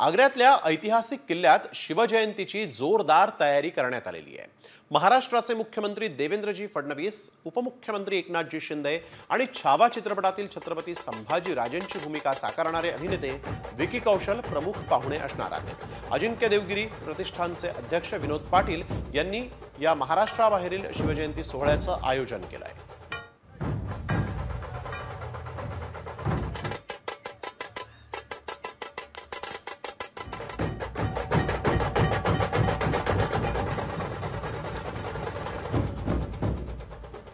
आग्र्यातल्या ऐतिहासिक किल्ल्यात शिवजयंतीची जोरदार तयारी करण्यात आलेली आहे। महाराष्ट्राचे मुख्यमंत्री देवेंद्रजी फडणवीस, उपमुख्यमंत्री एकनाथजी शिंदे आणि छावा चित्रपटातील छत्रपती संभाजी राजेंची भूमिका साकारणारे अभिनेते विकी कौशल प्रमुख पाहुणे असणार आहेत। अजिंक्य देवगिरी प्रतिष्ठानचे अध्यक्ष विनोद पाटील यांनी या महाराष्ट्राबाहेरील शिवजयंती सोहळ्याचं आयोजन केलं आहे।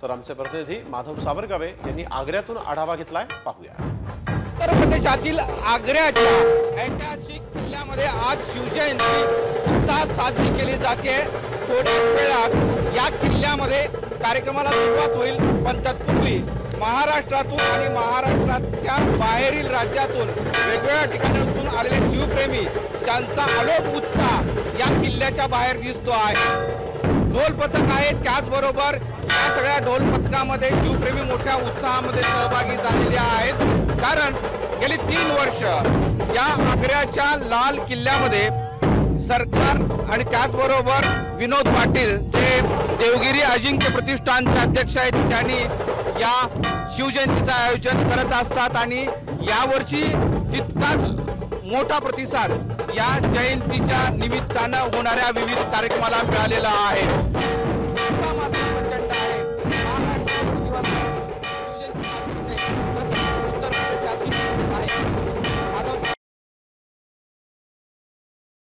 तर आमचे प्रतिनिधी माधव सावरगावे यांनी आग्र्यातून आढावा घेतलाय, पाहूया। उत्तर प्रदेशातील आग्र्याच्या ऐतिहासिक किल्ल्यामध्ये आज शिवजयंती उत्साहात साजरी केली जाते। थोड्याच वेळात या किल्ल्यामध्ये कार्यक्रमाला सुरुवात होईल, पण तत्पूर्वी महाराष्ट्रातून आणि महाराष्ट्राच्या बाहेरील राज्यातून वेगवेगळ्या ठिकाणातून आलेले शिवप्रेमी त्यांचा अलोट उत्साह या किल्ल्याच्या बाहेर दिसतो आहे। ढोल पथक आहे, त्याचबरोबर या सगळ्या ढोल पथकामध्ये शिवप्रेमी मोठ्या उत्साहामध्ये सहभागी झालेले आहेत। कारण गेली 3 वर्ष या आग्र्याच्या लाल किल्ल्यामध्ये सरकार आणि त्याचबरोबर विनोद पाटील जे देवगिरी अजिंक्य प्रतिष्ठानचे अध्यक्ष आहेत, त्यांनी या शिवजयंतीचं आयोजन करत असतात आणि यावर्षी तितकाच मोठा प्रतिसाद या जयंतीच्या निमित्तानं होणाऱ्या विविध कार्यक्रमाला मिळालेला आहे।